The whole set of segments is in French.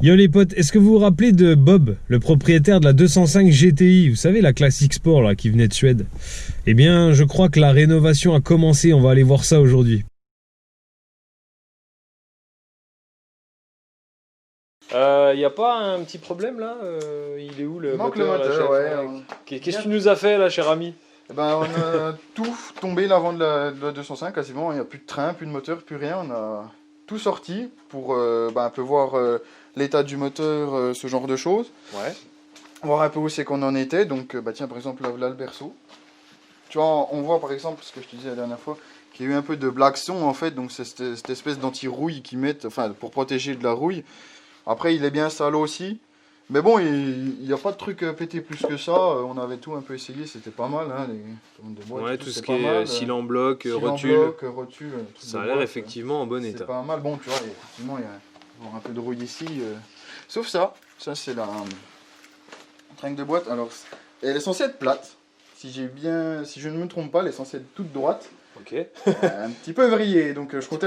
Yo les potes, est-ce que vous vous rappelez de Bob, le propriétaire de la 205 GTI, vous savez la classique sport là qui venait de Suède? Eh bien, je crois que la rénovation a commencé, on va aller voir ça aujourd'hui. Y a pas un petit problème là il est où le manque moteur, le moteur, ouais. Qu'est-ce que tu nous as fait là, cher ami? Eh ben, on a tout tombé l'avant de la 205 quasiment, il n'y a plus de train, plus de moteur, plus rien. On a tout sorti pour un peu voir l'état du moteur, ce genre de choses. Ouais. Voir un peu où c'est qu'on en était. Donc tiens, par exemple là le berceau. Tu vois, on voit par exemple, ce que je te disais la dernière fois, qu'il y a eu un peu de black son en fait. Donc c'est cette espèce d'anti-rouille qu'ils mettent, enfin pour protéger de la rouille. Après il est bien sale aussi. Mais bon, il n'y a pas de truc pété plus que ça. On avait tout un peu essayé, c'était pas mal. Hein, les boîtes, Ouais, tout ce qui est cylindre bloc, rotule. Rotule. Ça a l'air effectivement en bon état. C'est pas mal. Bon, tu vois, effectivement, il y a un peu de rouille ici. Sauf ça. Ça, c'est la tringle de boîte. Alors, elle est censée être plate. Si je ne me trompe pas, elle est censée être toute droite. Ok. Un petit peu vrillée, donc je comptais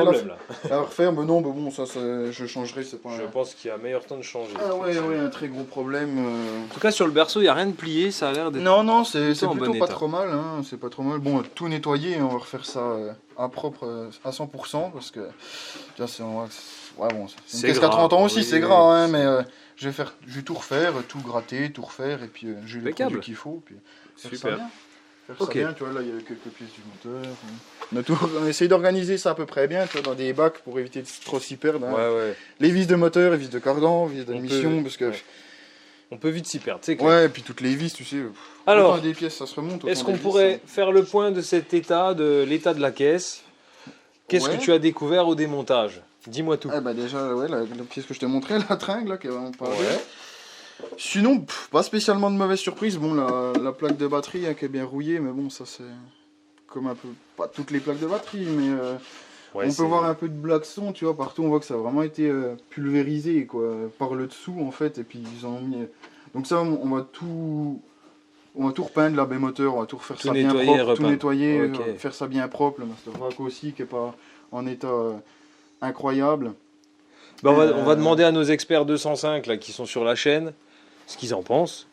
la refaire, mais non, bon, ça je changerai, c'est pas... Je pense qu'il y a meilleur temps de changer. Ah ouais, un très gros problème. En tout cas, sur le berceau, il n'y a rien de plié, ça a l'air d'être... Non, c'est en plutôt bon pas état. trop mal, hein, c'est pas trop mal. Bon, tout nettoyer, on va refaire ça à propre, à 100%, parce que, tu vois, ouais, bon, c'est une caisse qui a 30 ans aussi, c'est gras, hein, mais je vais tout refaire, tout gratter, tout refaire, et puis j'ai les produits qu'il faut, puis faire ça bien. Faire ça bien, tu vois, là il y a quelques pièces du moteur. On a essayé d'organiser ça à peu près bien, tu vois, dans des bacs pour éviter de trop s'y perdre. Hein. Ouais. Les vis de moteur, les vis de cardan, vis d'admission, parce que... Ouais. On peut vite s'y perdre, c'est clair. Ouais, et puis toutes les vis, tu sais. Alors, des pièces, ça se remonte. Est-ce qu'on pourrait faire le point de cet état, de l'état de la caisse? Qu'est-ce que tu as découvert au démontage? Dis-moi tout. Ah bah déjà, ouais, la pièce que je t'ai montrée, la tringle, là, qui va en parler. Ouais. Sinon, pas spécialement de mauvaise surprise. Bon, la plaque de batterie hein, qui est bien rouillée, mais bon, ça c'est comme un peu, pas toutes les plaques de batterie, mais on peut voir un peu de black son, tu vois, partout on voit que ça a vraiment été pulvérisé, quoi, par le dessous en fait, et puis ils ont mis... Donc ça, on va tout repeindre, la baie moteur, on va tout refaire ça bien propre, tout nettoyer, faire ça bien propre, le master vac aussi, qui est pas en état incroyable. Bah, on va demander à nos experts 205 là, qui sont sur la chaîne, ce qu'ils en pensent,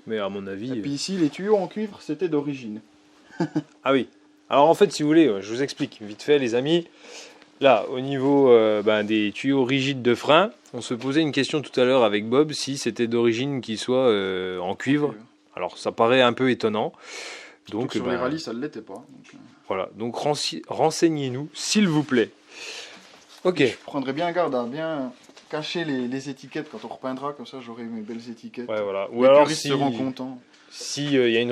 mais à mon avis... Et puis ici, les tuyaux en cuivre, c'était d'origine. Ah oui. Alors en fait, si vous voulez, je vous explique vite fait les amis. Là, au niveau des tuyaux rigides de frein, on se posait une question tout à l'heure avec Bob, si c'était d'origine qui soit en cuivre. Alors ça paraît un peu étonnant. Donc sur les rallyes, ça ne l'était pas. Voilà, donc renseignez-nous, s'il vous plaît. Ok. Je prendrais bien garde à bien cacher les étiquettes quand on repeindra, comme ça j'aurai mes belles étiquettes. Ouais, voilà. Ou alors puristes seront contents. Si y a une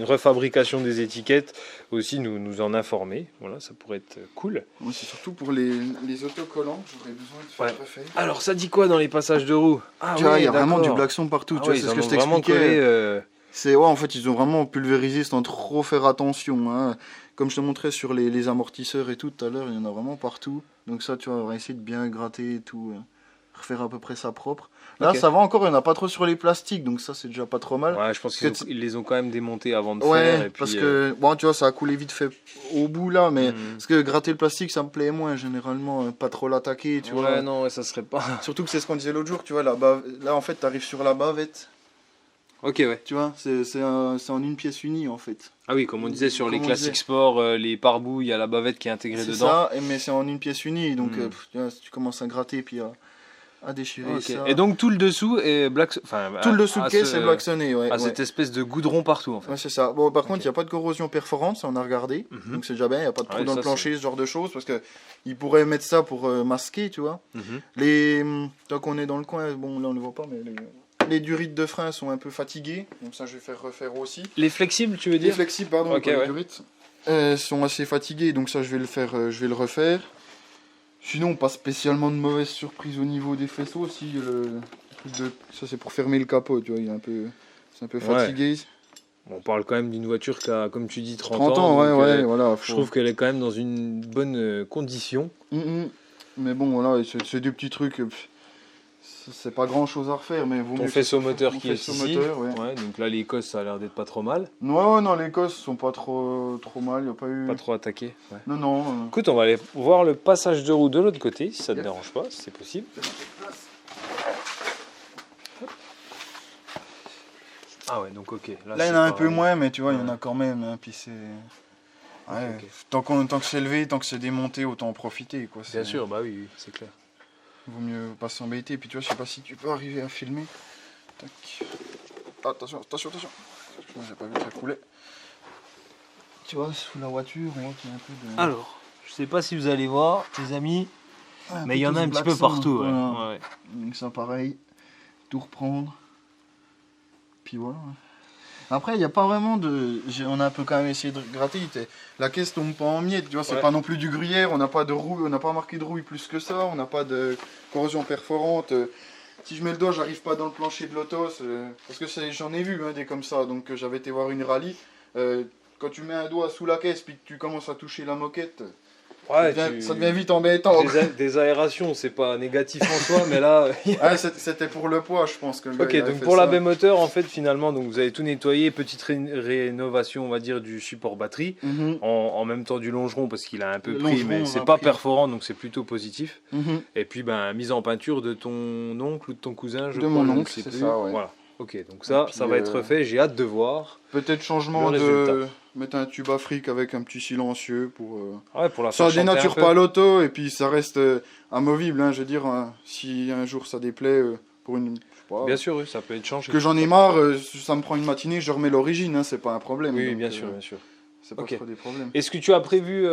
refabrication des étiquettes, aussi nous en informer. Voilà, ça pourrait être cool. Moi, c'est surtout pour les autocollants que j'aurais besoin de faire refaire. Alors, ça dit quoi dans les passages de roues? Tu vois, il y a vraiment du black son partout. Tu vois, c'est ce que je t'expliquais. En fait, ils ont vraiment pulvérisé sans trop faire attention. Hein. Comme je te montrais sur les amortisseurs et tout à l'heure, il y en a vraiment partout. Donc ça, tu vois, on va essayer de bien gratter et tout. Refaire à peu près ça propre. Là, ça va encore, il n'y en a pas trop sur les plastiques, donc ça, c'est déjà pas trop mal. Ouais, je pense qu'ils les ont quand même démontés avant de faire. Et puis, parce que, bon, tu vois, ça a coulé vite fait au bout là, mais parce que gratter le plastique, ça me plaît moins, généralement, pas trop l'attaquer, tu vois. Ouais, non, ça serait pas... Surtout que c'est ce qu'on disait l'autre jour, tu vois, là, en fait, t'arrives sur la bavette. Ok, ouais. Tu vois, c'est en une pièce unie, en fait. Ah oui, comme on disait sur les classiques sports, les pare-bouts, il y a la bavette qui est intégrée dedans. C'est ça, mais c'est en une pièce unie, donc tu commences à gratter, puis à déchirer ça. Et donc tout le dessous est black... tout le dessous de caisse est blacksonné, ouais. Cette espèce de goudron partout, en fait. Ouais, c'est ça. Bon, par contre, il n'y a pas de corrosion perforante, ça on a regardé, donc c'est déjà bien, il n'y a pas de trou dans le plancher, ce genre de choses, parce qu'ils pourraient mettre ça pour masquer, tu vois. Tant qu'on est dans le coin, bon, là on ne le voit pas, mais... Les durites de frein sont un peu fatiguées, donc ça je vais faire refaire aussi. Les flexibles, tu veux dire? Les flexibles, pardon, les durites sont assez fatiguées, donc ça je vais le refaire. Sinon, pas spécialement de mauvaise surprise au niveau des faisceaux aussi. Ça c'est pour fermer le capot, tu vois, c'est un peu fatigué. On parle quand même d'une voiture qui a, comme tu dis, 30 ans. 30 ans, ouais, voilà. Je trouve qu'elle est quand même dans une bonne condition. Mais bon, voilà, c'est des petits trucs... C'est pas grand chose à refaire, mais vaut mieux. Ton faisceau moteur qui est ici. Ouais, donc là, les cosses, ça a l'air d'être pas trop mal. Non, les cosses sont pas trop mal. Y a pas eu. Pas trop attaqué. Ouais. Non. Écoute, on va aller voir le passage de roue de l'autre côté, si ça te dérange pas, si c'est possible. Ah ouais, donc ok. Là, il y en a un peu moins, mais tu vois, il y en a quand même. Hein, puis c'est... Ouais, Ok. tant que c'est levé, tant que c'est démonté, autant en profiter. Quoi. Bien sûr, bah oui, c'est clair. Vaut mieux pas s'embêter. Puis tu vois, je sais pas si tu peux arriver à filmer. Tac. Attention. J'ai pas vu que ça coulait. Tu vois, sous la voiture, on voit qu'il y a un peu de... Alors, je sais pas si vous allez voir, les amis, mais il y en a un petit peu black partout. Ouais. voilà. Ouais. Donc ça pareil, tout reprendre. Puis voilà. Après, il n'y a pas vraiment de... On a un peu quand même essayé de gratter. La caisse tombe pas en miettes, tu vois, c'est pas non plus du gruyère, on n'a pas de rouille, on n'a pas marqué de rouille plus que ça, on n'a pas de corrosion perforante. Si je mets le doigt, j'arrive pas dans le plancher de l'auto, parce que j'en ai vu hein, des comme ça, donc j'avais été voir une rallye. Quand tu mets un doigt sous la caisse puis que tu commences à toucher la moquette, Ouais, ça devient vite embêtant. Des aérations, c'est pas négatif en soi, mais là. Ah, c'était pour le poids, je pense que le gars, Ok, il avait donc fait pour ça. la baie moteur, en fait, finalement, donc vous avez tout nettoyé, petite rénovation, on va dire, du support batterie, Mhm. en même temps du longeron parce qu'il a un peu Le pris, longeron, mais on c'est a pas pris. perforant, donc c'est plutôt positif. Mhm. Et puis, ben, mise en peinture de ton oncle ou de ton cousin, je De crois, mon je ne oncle, sais c'est plus. ça, ouais. Voilà. Ok, donc Et ça, puis, ça va être fait. J'ai hâte de voir peut-être changement le résultat. de mettre un tube afrique avec un petit silencieux pour. Ouais, pour la Ça faire chanter un dénature peu. pas l'auto et puis ça reste amovible. Hein, je veux dire, si un jour ça déplaît pour une. Je sais pas. Bien sûr, oui, ça peut être changé. Que j'en ai marre, ça me prend une matinée, je remets l'origine, hein, c'est pas un problème. Oui, donc, bien sûr, bien sûr. C'est pas Ok. trop des problèmes. Est-ce que tu as prévu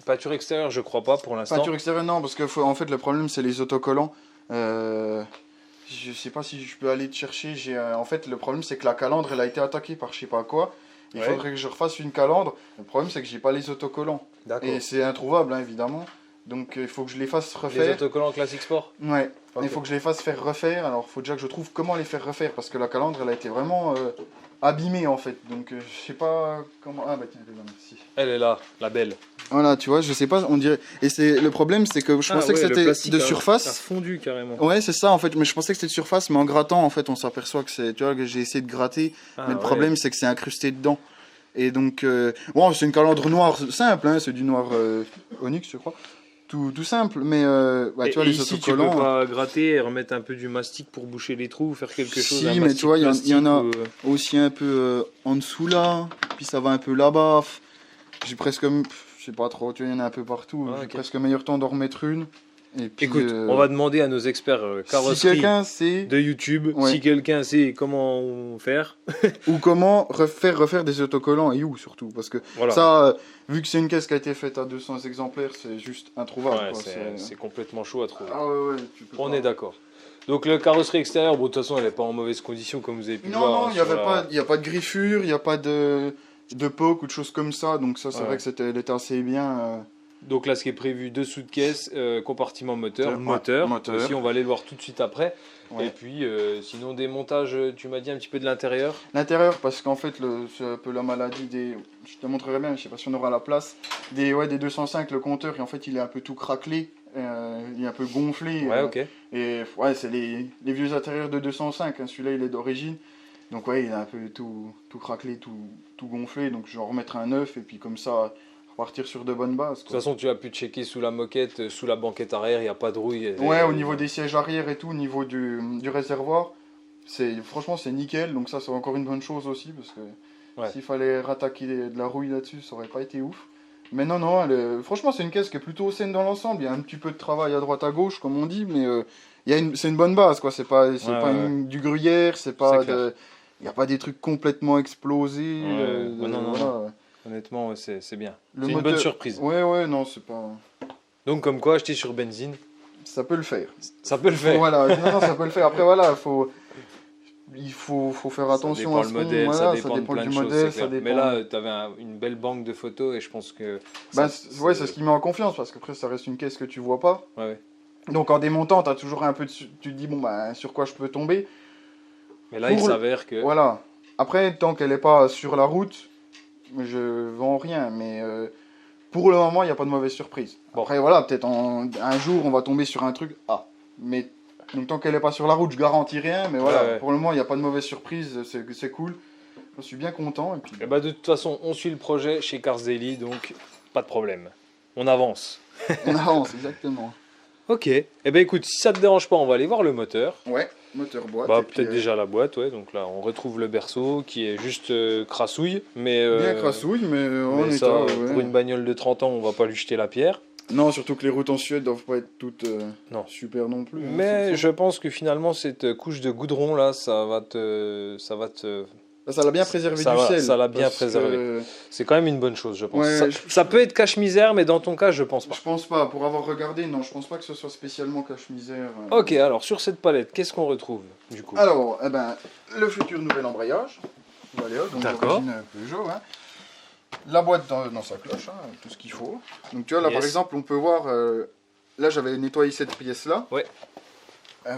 peinture extérieure? Je crois pas pour l'instant. Peinture extérieure, non, parce que en fait, le problème, c'est les autocollants. Je sais pas si je peux aller te chercher. En fait, le problème, c'est que la calandre, elle a été attaquée par je sais pas quoi. Il Ouais. faudrait que je refasse une calandre. Le problème, c'est que j'ai pas les autocollants. D'accord. Et c'est introuvable, hein, évidemment. Donc, il faut que je les fasse Les refaire. autocollants classique sport? Ouais. Ok. Il faut que je les fasse faire refaire. Alors, il faut déjà que je trouve comment les faire refaire. Parce que la calandre, elle a été vraiment abîmée, en fait. Donc, je sais pas comment. Ah, bah tiens, elle est là, merci. Elle est là, la belle. Voilà, tu vois, je sais pas, on dirait. Et le problème, c'est que je pensais que c'était de Ça a surface. fondu carrément. Ouais, c'est ça en fait, mais je pensais que c'était de surface, mais en grattant, en fait, on s'aperçoit que c'est. Tu vois, que j'ai essayé de gratter, mais le problème, c'est que c'est incrusté dedans. Et donc, bon, c'est une calandre noire simple, hein, c'est du noir onyx, je crois. Tout simple, mais ouais, tu vois, et les ici, autocollants. tu peux pas gratter et remettre un peu du mastic pour boucher les trous, faire quelque chose. Si, un mais mastic tu vois, il y en a plastique aussi un peu en dessous là, puis ça va un peu là-bas. J'ai presque. Je sais pas trop, tu vois, il y en a un peu partout. Ah, J'ai ok. presque meilleur temps d'en remettre une. Et puis, Écoute, on va demander à nos experts si carrosserie quelqu'un sait. de YouTube, Ouais. si quelqu'un sait comment faire. Ou comment refaire des autocollants et où surtout. Parce que Voilà. ça, vu que c'est une caisse qui a été faite à 200 exemplaires, c'est juste introuvable. Ouais, quoi. c'est complètement chaud à trouver. Ah ouais, tu peux On pas. est d'accord. Donc la carrosserie extérieure, bon, de toute façon, elle n'est pas en mauvaise condition comme vous avez pu le voir. Non, hein, il n'y sur la- a pas de griffure, il n'y a pas de poke ou de choses comme ça. Donc ça, c'est Ouais. vrai que elle était assez bien. Donc là, ce qui est prévu, dessous de caisse, compartiment moteur, Ouais, moteur. moteur. Aussi, on va aller le voir tout de suite après. Ouais. Et puis, sinon, des montages, tu m'as dit un petit peu de l'intérieur. L'intérieur, parce qu'en fait, c'est un peu la maladie des. Je te montrerai bien, je sais pas si on aura la place. Des 205, le compteur, et en fait, il est un peu tout craquelé. Il est un peu gonflé. Ouais, ok. Et ouais, c'est les vieux intérieurs de 205. Hein. Celui-là, il est d'origine. Donc ouais, il est un peu tout craquelé, tout gonflé. Donc je vais en remettre un neuf, et puis comme ça, repartir sur de bonnes bases. De toute façon, tu as pu checker sous la moquette, sous la banquette arrière, il n'y a pas de rouille. Ouais, au niveau des sièges arrière et tout, au niveau du réservoir, franchement, c'est nickel. Donc ça, c'est encore une bonne chose aussi, parce que Ouais. s'il fallait rattaquer de la rouille là-dessus, ça aurait pas été ouf. Mais non, franchement, c'est une caisse qui est plutôt saine dans l'ensemble. Il y a un petit peu de travail à droite à gauche, comme on dit, mais c'est une bonne base, quoi. C'est pas du gruyère, c'est pas clair. il n'y a pas des trucs complètement explosés. Ouais, non, voilà. non. Honnêtement, c'est bien. Le C'est une moteur- bonne surprise. Ouais, non, c'est pas. Donc, comme quoi, acheter sur benzine, Ça peut le faire. ça peut le faire. Voilà, non, ça peut le faire. Après, voilà, il faut faire attention ça à dépend ce le modèle, qu'on- ça voilà, dépend de plein du de choses. modèle, c'est ça clair. dépend. Mais là, tu avais une belle banque de photos et je pense que. Bah, ça, ouais, c'est ce qui met en confiance parce qu'après, ça reste une caisse que tu vois pas. Ouais. Donc, en démontant, t'as toujours un peu tu te dis, bon, bah, sur quoi je peux tomber. Mais là, il Pour le- s'avère que. Voilà. Après, tant qu'elle n'est pas sur la route, je vends rien. Mais pour le moment, il n'y a pas de mauvaise surprise. Bon. Après, voilà, peut-être un jour, on va tomber sur un truc. Ah, mais donc, tant qu'elle n'est pas sur la route, je garantis rien. Mais voilà, Ouais. pour le moment, il n'y a pas de mauvaise surprise. C'est cool. Je suis bien content. Et puis, Eh ben, de toute façon, on suit le projet chez Cars Daily, donc pas de problème. On avance. on avance, exactement. Ok. Eh ben écoute, si ça te dérange pas, on va aller voir le moteur. Ouais, moteur boîte. Bah et puis, peut-être déjà la boîte, ouais. Donc là, on retrouve le berceau qui est juste crassouille, mais bien crassouille, mais en mais état, ça, ouais. pour une bagnole de 30 ans, on va pas lui jeter la pierre. Non, surtout que les routes en Suède doivent pas être toutes Non. super non plus. hein, Mais faut- je pense que finalement, cette couche de goudron là, ça va te, Ça l'a bien préservé ça du va, sel. ça l'a bien parce préservé. que c'est quand même une bonne chose, je pense. Ouais, ça, ça peut être cache-misère, mais dans ton cas, je pense pas. Je pense pas, pour avoir regardé, non, je pense pas que ce soit spécialement cache-misère. Ok, alors sur cette palette, qu'est-ce qu'on retrouve du coup? Alors, eh ben, le futur nouvel embrayage. Voilà, donc D'accord. d'origine Peugeot. Hein. La boîte dans sa cloche, hein, tout ce qu'il faut. Donc tu vois, là Yes. par exemple, on peut voir, là j'avais nettoyé cette pièce-là. Ouais.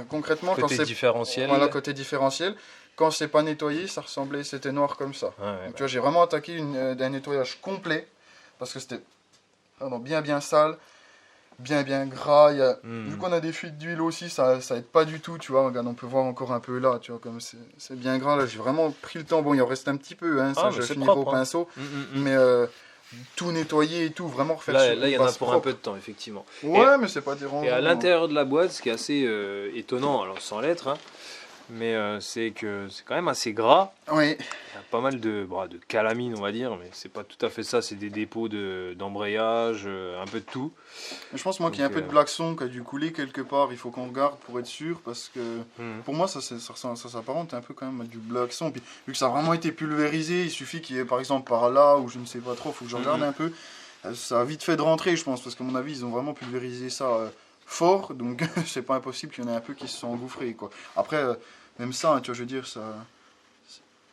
Concrètement, quand Côté c'est... différentiel. Voilà, côté différentiel. Quand c'est pas nettoyé, ça ressemblait, c'était noir comme ça. Ouais, ouais, Donc, bah. tu vois, j'ai vraiment attaqué un nettoyage complet parce que c'était bien sale, bien gras. Vu qu'on a des fuites d'huile aussi, ça aide pas du tout. Tu vois, regarde, on peut voir encore un peu là. Tu vois, comme c'est bien gras. Là, j'ai vraiment pris le temps. Bon, il en reste un petit peu. Hein, ça, Ah, je mais c'est finirai propre, au hein. pinceau. Mm. Mais tout nettoyer et tout, vraiment refaire Là, sur là, il y une en a base pour un propre. peu de temps, effectivement. Ouais, mais c'est pas dérangeant. Et à l'intérieur de la boîte, ce qui est assez étonnant, alors sans lettres, hein, mais c'est que c'est quand même assez gras. Oui. Il y a pas mal de calamine, on va dire, mais c'est pas tout à fait ça. C'est des dépôts d'embrayage, un peu de tout. Je pense moi qu'il y a un Donc, peu de blackson qui a dû couler quelque part. Il faut qu'on regarde pour être sûr parce que pour moi ça s'apparente un peu quand même à du blackson. Puis vu que ça a vraiment été pulvérisé, il suffit qu'il y ait par exemple par là ou je ne sais pas trop, faut que je regarde un peu. Ça a vite fait de rentrer, je pense, parce qu'à mon avis ils ont vraiment pulvérisé ça fort. Donc c'est pas impossible qu'il y en ait un peu qui se sont engouffrés quoi. Après même ça, hein, tu vois, je veux dire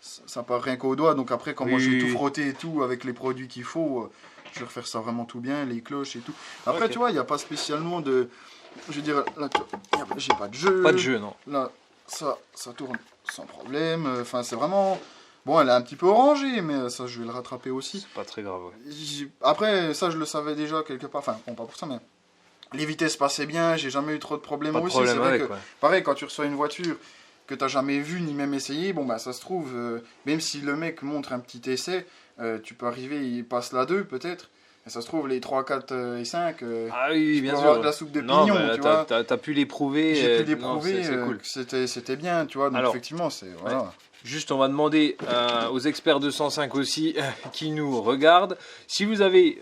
ça part rien qu'au doigt. Donc après quand moi j'ai tout frotté et tout avec les produits qu'il faut. Je vais refaire ça vraiment tout bien, les cloches et tout. Après, tu vois, il n'y a pas spécialement de... Je veux dire, là, j'ai pas de jeu. Pas de jeu, non. Là, ça tourne sans problème. Enfin, c'est vraiment... Bon, elle est un petit peu orangée, mais ça, je vais le rattraper aussi. C'est pas très grave, ouais. Après, ça, je le savais déjà quelque part. Enfin, bon, pas pour ça, mais... Les vitesses passaient bien, j'ai jamais eu trop de problèmes Pas de aussi. problème C'est vrai avec, que, ouais. pareil, quand tu reçois une voiture que tu n'as jamais vue ni même essayé, bon, bah, ça se trouve, même si le mec montre un petit essai, tu peux arriver, il passe la 2 peut-être. Et ça se trouve, les 3, 4 et 5, Ah oui, bien peux sûr. avoir de la soupe de Non, pignon, mais tu vois. t'as pu l'éprouver. J'ai pu non, l'éprouver, c'est cool. que c'était bien, tu vois. Donc Alors, effectivement, c'est... Voilà. Juste, on va demander aux experts 205 aussi qui nous regardent si vous avez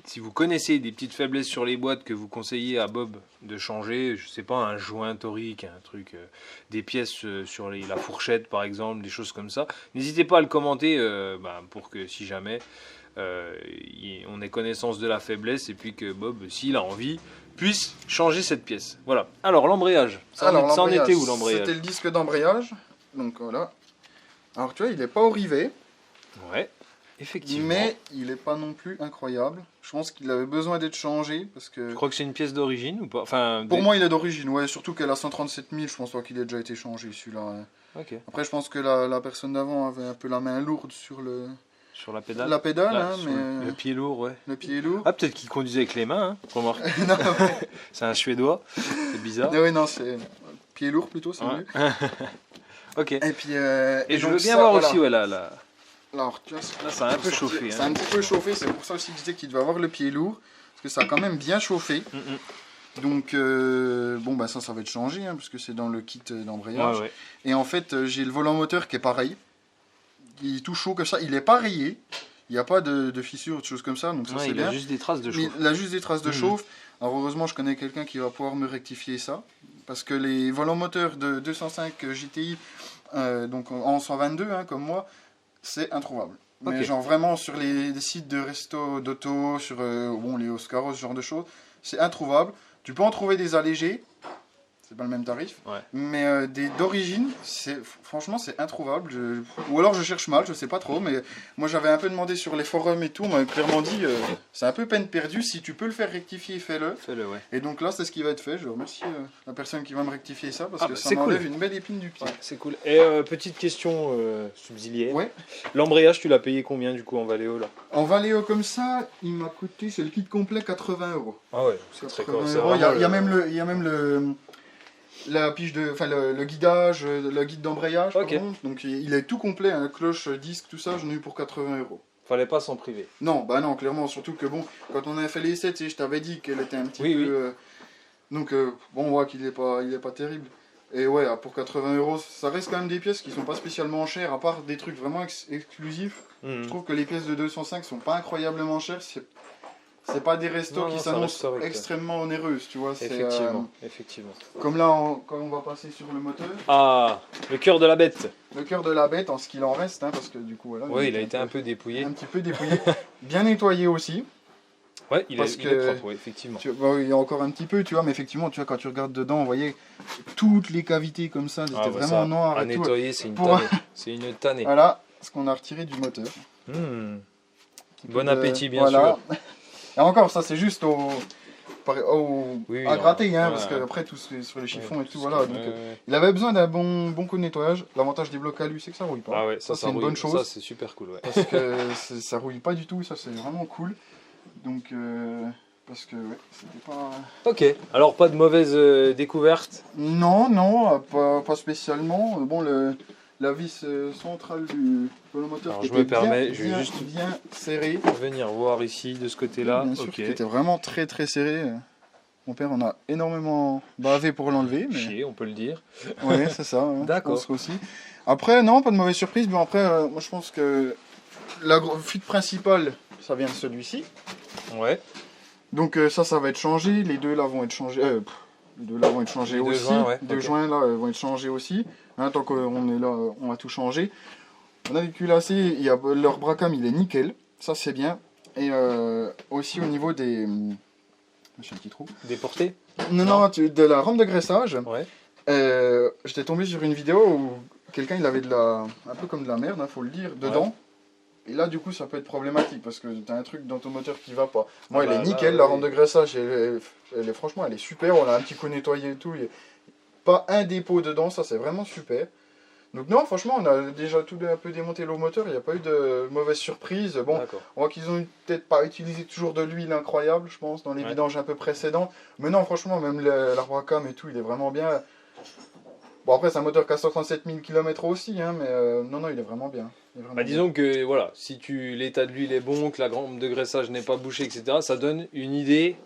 si vous connaissez des petites faiblesses sur les boîtes que vous conseillez à Bob de changer, je sais pas, un joint torique, un truc, des pièces sur la fourchette par exemple, des choses comme ça. N'hésitez pas à le commenter pour que si jamais on ait connaissance de la faiblesse et puis que Bob, s'il a envie, puisse changer cette pièce. Voilà. Alors l'embrayage, ça en était où l'embrayage? C'était le disque d'embrayage. Donc voilà. Alors tu vois, il n'est pas au rivet. Ouais, effectivement. Mais il n'est pas non plus incroyable. Je pense qu'il avait besoin d'être changé parce que... Je crois que c'est une pièce d'origine ou pas? Enfin, Pour moi, il est d'origine, ouais. Surtout qu'elle a 137 000, je pense pas qu'il ait déjà été changé celui-là. Hein. Ok. Après, je pense que la personne d'avant avait un peu la main lourde sur Sur la pédale. la pédale, Là, hein, sur mais le pied lourd, ouais. le pied est lourd. Ah, peut-être qu'il conduisait avec les mains, hein, remarque. Non, C'est un Suédois, c'est bizarre. oui, non, c'est pied lourd plutôt, c'est Ouais. mieux. Ok. Et puis, Et je donc veux bien ça, voir voilà. aussi, ouais, là. Alors, tu vois, Là, ça a un peu chauffé. Ça a un petit peu chauffé, c'est pour ça aussi que je disais qu'il devait avoir le pied lourd, parce que ça a quand même bien chauffé. Donc, bon, bah ça va être changé, hein, parce que c'est dans le kit d'embrayage. Ouais, ouais. Et en fait, j'ai le volant moteur qui est pareil. Il est tout chaud comme ça, il est pas rayé. Il n'y a pas de fissures, de choses comme ça, donc ça Ouais, c'est il bien. a juste des traces de chauffe. Il a juste des traces de chauffe. Alors heureusement, je connais quelqu'un qui va pouvoir me rectifier ça. Parce que les volants moteurs de 205 GTI, donc en 122, hein, comme moi, c'est introuvable. Mais Ok. genre vraiment sur les sites de resto, d'auto, sur les Oscaros, ce genre de choses, c'est introuvable. Tu peux en trouver des allégés, c'est pas le même tarif, Ouais. mais d'origine, franchement c'est introuvable. Ou alors je cherche mal, je sais pas trop, mais moi j'avais un peu demandé sur les forums et tout, on m'avait clairement dit c'est un peu peine perdue, si tu peux le faire rectifier, fais-le. Fais-le, ouais. Et donc là c'est ce qui va être fait, je remercie la personne qui va me rectifier ça, parce Ah, que bah, ça c'est m'enlève cool. une belle épine du pied. Ouais, c'est cool. Et petite question subsidiaire. Ouais. L'embrayage, tu l'as payé combien du coup en Valeo là? En Valéo comme ça, il m'a coûté, c'est le kit complet, 80 €. Ah ouais, c'est très 80 c'est €. Il y a vraiment il y a même la pige de, enfin le guidage, le guide d'embrayage. Ok. pardon. Donc il est tout complet, hein, cloche, disque, tout ça, j'en ai eu pour 80 €. Fallait pas s'en priver. Non, bah non, clairement, surtout que bon, quand on a fait l'essai, tu sais, je t'avais dit qu'elle était un petit Oui, peu... oui. donc, bon, on voit qu'il est pas terrible. Et ouais, pour 80 euros, ça reste quand même des pièces qui sont pas spécialement chères, à part des trucs vraiment exclusifs. Mhm. Je trouve que les pièces de 205 sont pas incroyablement chères. C'est pas des restos Non, qui non, ça s'annoncent reste correct. extrêmement onéreuses, tu vois. Effectivement, effectivement. Comme là, quand on va passer sur le moteur, Ah, le cœur de la bête. le cœur de la bête, en ce qu'il en reste, hein, parce que du coup, voilà. Oui, il a été un peu dépouillé. un petit peu dépouillé. Bien nettoyé aussi. Ouais, il Parce est que- propre, oui, effectivement. Bah, il y a encore un petit peu, tu vois, mais effectivement, tu vois, quand tu regardes dedans, vous voyez toutes les cavités comme ça, c'était Ah, bah, vraiment ça, noir à et tout. nettoyer, c'est une Pour- tannée. C'est une tannée. Voilà ce qu'on a retiré du moteur. Hmm. Petit peu Bon de- appétit, bien voilà. sûr. Et encore, ça c'est juste Oui, à non, gratter, hein, voilà. parce qu'après tout sur les chiffons Ouais, et tout, voilà. Donc, ouais. il avait besoin d'un bon coup de nettoyage. L'avantage des blocs alu, c'est que ça rouille pas. Ah ouais, ça c'est une rouille. bonne chose. Ça, c'est super cool, ouais. Parce que ça rouille pas du tout, ça c'est vraiment cool. Donc, parce que ouais, c'était pas. Ok, alors pas de mauvaise découverte. Non, pas spécialement. Bon, la vis centrale du moteur Alors, qui je était me permets, je vais bien, juste- bien serrée. Venir voir ici, de ce côté-là. Bien sûr, Ok. qui était vraiment très très serrée. Mon père en a énormément bavé pour l'enlever. Mais... Chier, on peut le dire. Ouais, c'est ça. Hein, D'accord. je pense aussi. Après, non, pas de mauvaise surprise. Mais après, moi je pense que la fuite principale, ça vient de celui-ci. Ouais. Donc ça va être changé. Les deux là vont être changés. Les deux là vont être changés Les deux aussi. joints, ouais, Les deux ok. joints là vont être changés aussi. Hein, tant qu'on est là, on va tout changer. On a les culassés, il y a leur bracam, il est nickel. Ça c'est bien. Et aussi au niveau des... J'ai un petit trou. Déporté. Non, de la rampe de graissage. Ouais. J'étais tombé sur une vidéo où quelqu'un il avait un peu comme de la merde, hein, faut le dire, dedans. Et là du coup ça peut être problématique parce que t'as un truc dans ton moteur qui va pas. Moi Ah elle bah, est nickel, là, la oui. rampe de graissage elle est franchement elle est super, on a un petit coup nettoyé et tout. Il y a pas un dépôt dedans, ça c'est vraiment super. Donc non franchement on a déjà tout un peu démonté le moteur, il n'y a pas eu de mauvaise surprise. Bon, D'accord. on voit qu'ils ont peut-être pas utilisé toujours de l'huile incroyable, je pense, dans les Ouais. vidanges un peu précédents. Mais non, franchement, même l'Arbracam et tout, il est vraiment bien. Bon, après, c'est un moteur qui a 137 000 km aussi, hein, mais non, il est vraiment bien. Il est vraiment Bah, disons que voilà, si l'état de l'huile est bon, que la rampe de graissage n'est pas bouchée, etc., ça donne une idée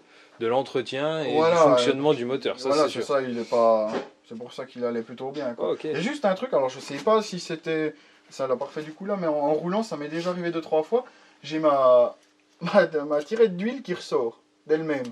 de l'entretien et Voilà, du fonctionnement du moteur. bien. Ça, Voilà, c'est c'est sûr. ça, il est pas. C'est pour ça qu'il allait plutôt bien, quoi. Oh, ok. Et juste un truc, alors je sais pas si c'était. Ça l'a parfait du coup là, mais en roulant, ça m'est déjà arrivé 2-3 fois. J'ai ma tirette d'huile qui ressort d'elle-même.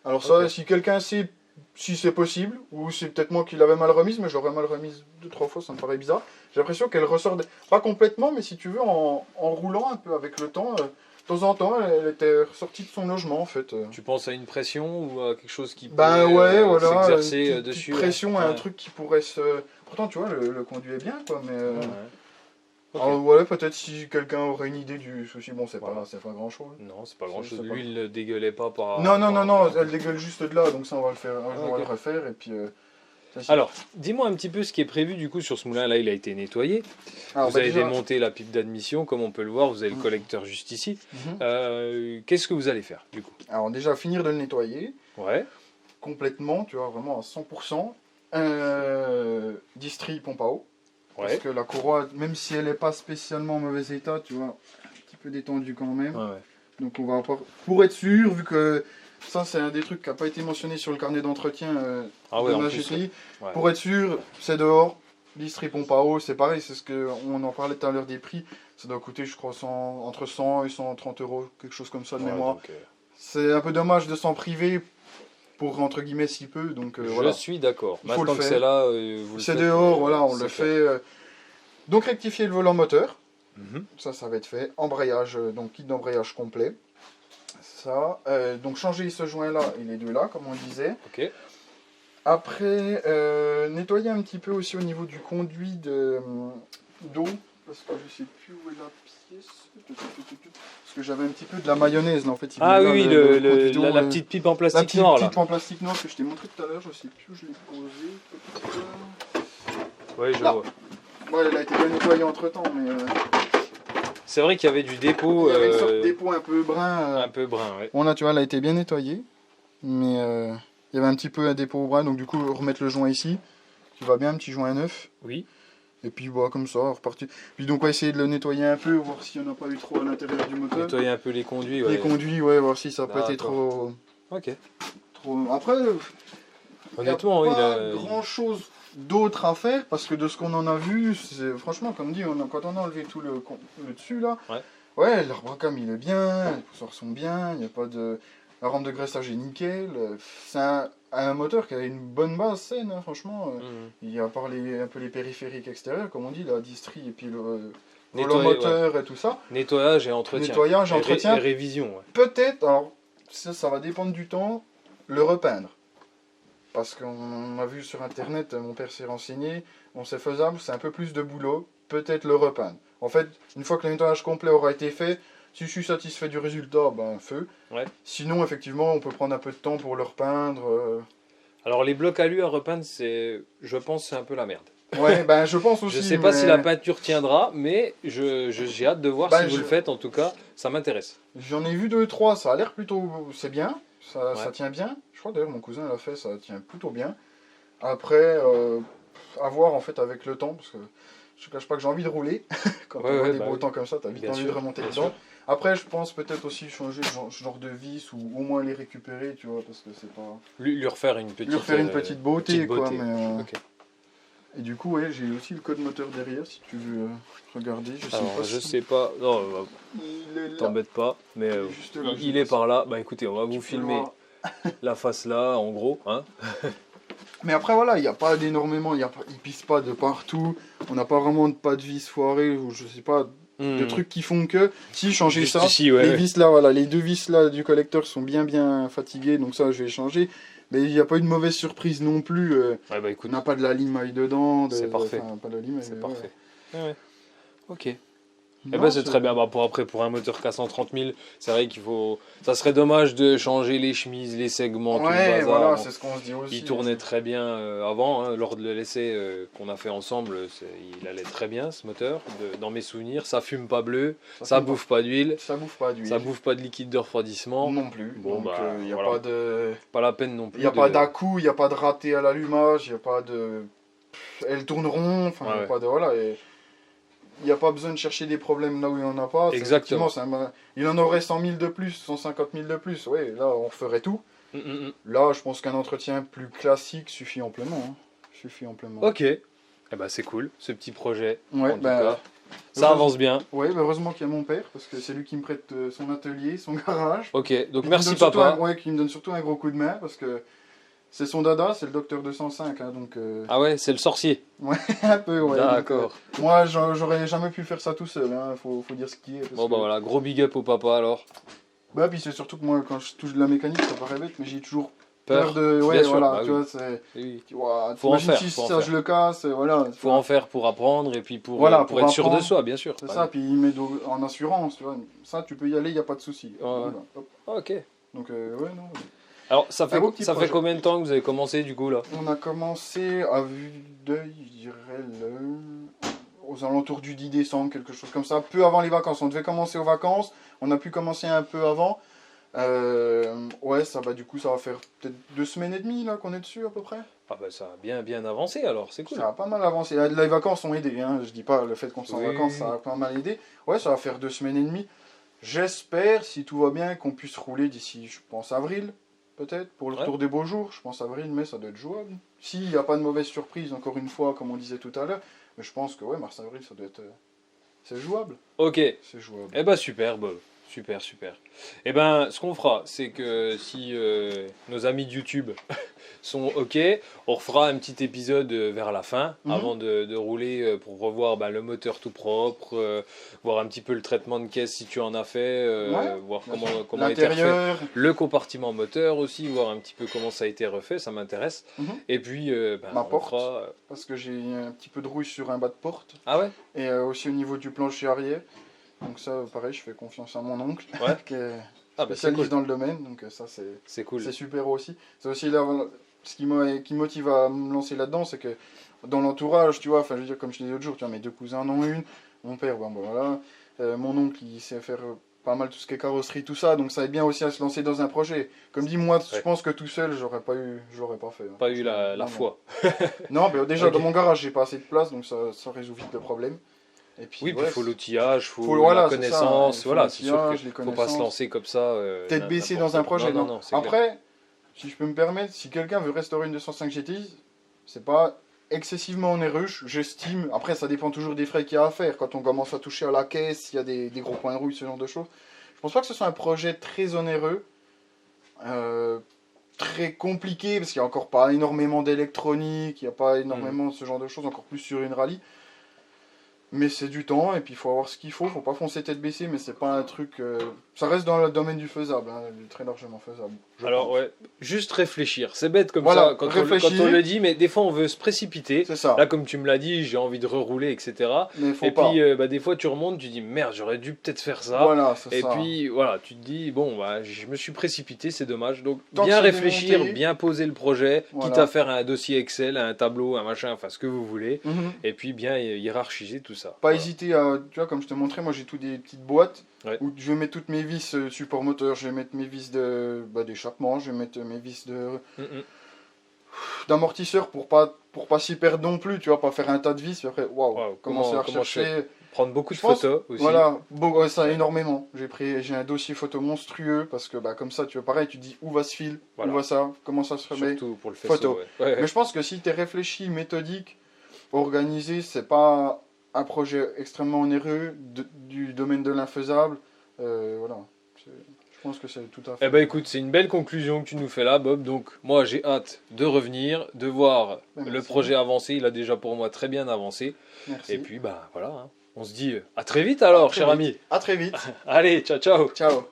Alors ça, Ok. si quelqu'un sait si c'est possible, ou c'est peut-être moi qui l'avais mal remise, mais je l'aurais mal remise 2-3 fois, ça me paraît bizarre. J'ai l'impression qu'elle ressort, pas complètement, mais si tu veux, en roulant un peu avec le temps, de temps en temps, elle était ressortie de son logement en fait. Tu penses à une pression ou à quelque chose qui Ben pourrait ouais, voilà, s'exercer une petite dessus? pression, Ouais. un truc qui pourrait se... Pourtant, tu vois, le conduit est bien, quoi, mais... Ouais. Ok. Alors, ouais, peut-être si quelqu'un aurait une idée du souci, bon, c'est Voilà. pas grand-chose. Non, c'est pas grand chose. c'est pas- L'huile ne dégueulait pas par. Non, par- elle dégueule juste de là, donc ça, on va le faire, un jour, on va Ok. le refaire, et puis... ça, c'est- Alors, dis-moi un petit peu ce qui est prévu du coup sur ce moulin. Là, il a été nettoyé. Alors, Vous bah, avez déjà- démonté la pipe d'admission, comme on peut le voir. Vous avez le Mhm. collecteur juste ici. Mhm. Qu'est-ce que vous allez faire du coup? Alors, déjà, finir de le nettoyer, Ouais. complètement, tu vois, vraiment à 100%. Distri pompe à eau. Parce Ouais. que la courroie, même si elle n'est pas spécialement en mauvais état, tu vois, un petit peu détendue quand même. Ouais, ouais. Donc on va pour être sûr, vu que ça c'est un des trucs qui n'a pas été mentionné sur le carnet d'entretien Ah ouais, de en ma plus. GTI. Ouais. Pour être sûr, c'est dehors. Distri pompe à eau, c'est pareil, c'est ce que on en parlait tout à l'heure des prix. Ça doit coûter, je crois, entre 100 et 130 euros, quelque chose comme ça de Ouais, mémoire. donc, C'est un peu dommage de s'en priver pour entre guillemets si peu. Donc je voilà. suis d'accord. Il faut Maintenant le que faire. c'est là, vous le C'est faites, dehors, voilà, on c'est le clair. fait. Donc rectifier le volant moteur. Mhm. Ça va être fait. Embrayage, donc kit d'embrayage complet. Ça. Donc changer ce joint-là et les deux là, comme on disait. Ok. Après, nettoyer un petit peu aussi au niveau du conduit d'eau. Parce que je sais plus où est la pièce. Parce que j'avais un petit peu de la mayonnaise là, en fait. Il Ah venait oui, là, oui, conduit d'eau, la petite pipe en la plastique petite noir là. pipe en plastique noir que je t'ai montré tout à l'heure. Je sais plus où je l'ai posée. Oui, je Là. vois. Bon, elle a été bien nettoyée entre temps, mais C'est vrai qu'il y avait du dépôt il y avait une sorte de dépôt un peu brun. un peu brun, ouais. Bon là tu vois elle a été bien nettoyée, mais il y avait un petit peu un dépôt brun, donc du coup remettre le joint ici, qui va bien, un petit joint neuf. Oui. Et puis bah, comme ça, reparti. Puis donc on va essayer de le nettoyer un peu, voir s'il n'y en a pas eu trop à l'intérieur du moteur. Nettoyer un peu les conduits, ouais. Les conduits, ouais, voir si ça n'a pas été D'accord. Ok. trop... Après, Honnêtement, il oui, n'y a pas grand chose d'autre à faire, parce que de ce qu'on en a vu, franchement, comme dit, quand on a enlevé tout le dessus là, ouais, l'arbre-cam il est bien, les pousseurs sont bien, il n'y a pas de... La rampe de graissage est nickel, c'est un moteur qui a une bonne base saine, hein, franchement. Il y a par un peu les périphériques extérieurs, comme on dit, la distrie et puis le moteur et tout ça. Nettoyage et entretien. Nettoyage et entretien. Et révision, ouais. Peut-être, alors ça va dépendre du temps, le repeindre. Parce qu'on a vu sur internet, mon père s'est renseigné, bon c'est faisable, c'est un peu plus de boulot, peut-être le repeindre. En fait, une fois que le nettoyage complet aura été fait, si je suis satisfait du résultat, ben feu. Ouais. Sinon, effectivement, on peut prendre un peu de temps pour le repeindre. Alors les blocs alu à repeindre, je pense c'est un peu la merde. Ouais, ben je pense aussi. Je sais pas si la peinture tiendra, mais j'ai hâte de voir si vous le faites, en tout cas, ça m'intéresse. J'en ai vu 2-3, ça a l'air plutôt... C'est bien, ça tient bien. Je crois d'ailleurs mon cousin l'a fait, ça tient plutôt bien. Après, à voir en fait avec le temps, parce que je ne cache pas que j'ai envie de rouler. Quand on voit des beaux temps comme ça, tu as vite envie de remonter dedans. Après, je pense peut-être aussi changer genre de vis ou au moins les récupérer, tu vois, parce que c'est pas... Lui refaire une petite beauté, quoi. Mais, okay. Et du coup, ouais, j'ai aussi le code moteur derrière, si tu veux regarder. Je sais pas. Non, t'embête pas, mais il est par là. Bah écoutez, on va vous filmer la face là, en gros. Hein. Mais après, voilà, il n'y a pas d'énormément, il pisse pas de partout. On n'a pas vraiment de pas de vis foirées, ou je sais pas... de trucs qui font que si changer juste ça ici, les vis là, voilà, les deux vis là du collecteur sont bien fatiguées, donc ça je vais changer, mais il n'y a pas eu de mauvaise surprise non plus. Écoute, on n'a pas de la limaille dedans, c'est parfait, pas de la limaille, c'est parfait. Ok. Non, ben c'est très bien. Bah, pour un moteur K130 000, c'est vrai qu'il faut. Ça serait dommage de changer les chemises, les segments, tout le bazar. Voilà, c'est ce qu'on se dit aussi. Il tournait très bien avant, hein, lors de l'essai qu'on a fait ensemble. Il allait très bien ce moteur, dans mes souvenirs. Ça fume pas bleu, ça bouffe pas d'huile. Ça bouffe pas d'huile. Ça bouffe pas de liquide de refroidissement. Non plus. Bon, donc il n'y a pas de. Pas la peine non plus. Il n'y a pas d'à-coup, il n'y a pas de raté à l'allumage, il n'y a pas de. Elles tourneront, enfin, il n'y a pas de. Voilà. Il n'y a pas besoin de chercher des problèmes là où il n'y en a pas. Exactement. Il en aurait 100 000 de plus, 150 000 de plus. Oui, là, on ferait tout. Là, je pense qu'un entretien plus classique suffit amplement. Ok. Eh ben, c'est cool, ce petit projet. Ouais, en tout cas. Ça avance bien. Oui, heureusement qu'il y a mon père, parce que c'est lui qui me prête son atelier, son garage. Ok, donc merci papa. Qui me donne surtout un gros coup de main, parce que c'est son dada, c'est le docteur 205. Hein, donc, Ah ouais, c'est le sorcier. Ouais, un peu, ouais. D'accord. Moi, j'aurais jamais pu faire ça tout seul, hein, faut dire ce qui est. Bon, bah voilà, gros big up au papa alors. Bah, puis c'est surtout que moi, quand je touche de la mécanique, ça paraît bête, mais j'ai toujours peur de. Ouais, bien voilà, sûr, tu vois, c'est. Oui. Faut en faire. Si ça, je le casse, voilà. Faut en faire pour apprendre et puis pour être sûr de soi, bien sûr. C'est ça, puis il met en assurance, tu vois. Ça, tu peux y aller, il n'y a pas de souci. Ouais. Ok. Donc, ouais, non. Alors, ça fait combien de temps que vous avez commencé du coup là? On a commencé à vue d'œil, je dirais, aux alentours du 10 décembre, quelque chose comme ça, peu avant les vacances. On devait commencer aux vacances, on a pu commencer un peu avant. Ouais, ça va, du coup, ça va faire peut-être 2 semaines et demie là qu'on est dessus à peu près. Ah bah ça a bien avancé alors, c'est cool. Ça a pas mal avancé. Les vacances ont aidé, hein. Je dis pas le fait qu'on soit en vacances, ça a pas mal aidé. Ouais, ça va faire 2 semaines et demie. J'espère, si tout va bien, qu'on puisse rouler d'ici, je pense, avril. Peut-être, pour le retour des beaux jours, je pense avril, mai, ça doit être jouable. S'il n'y a pas de mauvaise surprise, encore une fois, comme on disait tout à l'heure, mais je pense que ouais, mars-avril, ça doit être... c'est jouable. Ok. C'est jouable. Eh ben super, Bob. Super. Eh ben, ce qu'on fera, c'est que si nos amis de YouTube sont ok, on refera un petit épisode vers la fin, avant de rouler pour revoir le moteur tout propre, voir un petit peu le traitement de caisse si tu en as fait, voir comment a été refait. Le compartiment moteur aussi, voir un petit peu comment ça a été refait, ça m'intéresse. Et puis, ma porte, parce que j'ai un petit peu de rouille sur un bas de porte. Ah ouais. Et aussi au niveau du plancher arrière. Donc ça, pareil, je fais confiance à mon oncle, qui est spécialiste dans le domaine, donc ça c'est cool. C'est super aussi. C'est aussi là, ce qui motive à me lancer là-dedans, c'est que dans l'entourage, tu vois, enfin je veux dire, comme je disais l'autre jour, tu vois, mes 2 cousins en ont une, mon père, bon voilà, mon oncle il sait faire pas mal tout ce qui est carrosserie, tout ça, donc ça aide bien aussi à se lancer dans un projet. Comme dit, moi, je Ouais. pense que tout seul, je l'aurais pas fait. Hein. Pas eu la Non, foi. Non, mais déjà, Ok. dans mon garage, j'ai pas assez de place, donc ça résout vite le problème. Et puis, Oui, puis ouais, il faut l'outillage, faut- la voilà, c'est ça, connaissance. il faut Voilà, c'est sûr l'outillage, qu'il les faut pas se connaissances. lancer comme ça. Tête baissée n'importe dans un où. projet, non. Non, c'est clair. Après, si je peux me permettre, si quelqu'un veut restaurer une 205 GTI, c'est pas excessivement onéreux, j'estime. Après, ça dépend toujours des frais qu'il y a à faire. Quand on commence à toucher à la caisse, s'il y a des gros points de rouille, ce genre de choses. Je pense pas que ce soit un projet très onéreux, très compliqué, parce qu'il n'y a encore pas énormément d'électronique, il n'y a pas énormément de ce genre de choses, encore plus sur une rallye. Mais c'est du temps, et puis il faut avoir ce qu'il faut pas foncer tête baissée, mais c'est pas un truc... ça reste dans le domaine du faisable, hein, très largement faisable. Alors, pense. ouais, juste réfléchir. C'est bête comme Voilà, ça quand réfléchir. on le dit, mais des fois on veut se précipiter. C'est ça. Là, comme tu me l'as dit, j'ai envie de rerouler, etc. Mais faut Et pas. puis, des fois, tu remontes, tu dis merde, j'aurais dû peut-être faire ça. Voilà, c'est Et ça. puis, voilà, tu te dis, bon, bah, je me suis précipité, c'est dommage. Donc, Tant bien que c'est réfléchir, démonté. bien poser le projet, Voilà. quitte à faire un dossier Excel, un tableau, un machin, enfin, ce que vous voulez. Mhm. Et puis, bien hiérarchiser tout ça. Pas Voilà. hésiter à, tu vois, comme je te montrais, moi j'ai tout des petites boîtes Ouais. où je vais mettre toutes mes vis support moteur, je vais mettre mes vis d'échappement, je vais mettre mes vis Mhm. d'amortisseur pour pas s'y perdre non plus, tu vois, pas faire un tas de vis, puis après, waouh, Waouh, commencer à comment je rechercher. Prendre beaucoup de Je pense- photos aussi. Voilà, bon, ouais, ça énormément. J'ai un dossier photo monstrueux parce que comme ça, tu vois, pareil, tu dis où va ce fil, Voilà. où va ça, comment ça se remet. Surtout pour le faisceau. Photo. Ouais. Ouais. Mais je pense que si tu es réfléchi, méthodique, organisé, c'est pas un projet extrêmement onéreux du domaine de l'infaisable. Voilà. Je pense que c'est tout à fait. Eh ben écoute, c'est une belle conclusion que tu nous fais là, Bob. Donc moi j'ai hâte de revenir, de voir Ben, le merci. projet avancer. Il a déjà pour moi très bien avancé. Merci. Et puis bah voilà, hein. On se dit à très vite alors, très cher vite. ami. À très vite. Allez, ciao ciao. Ciao.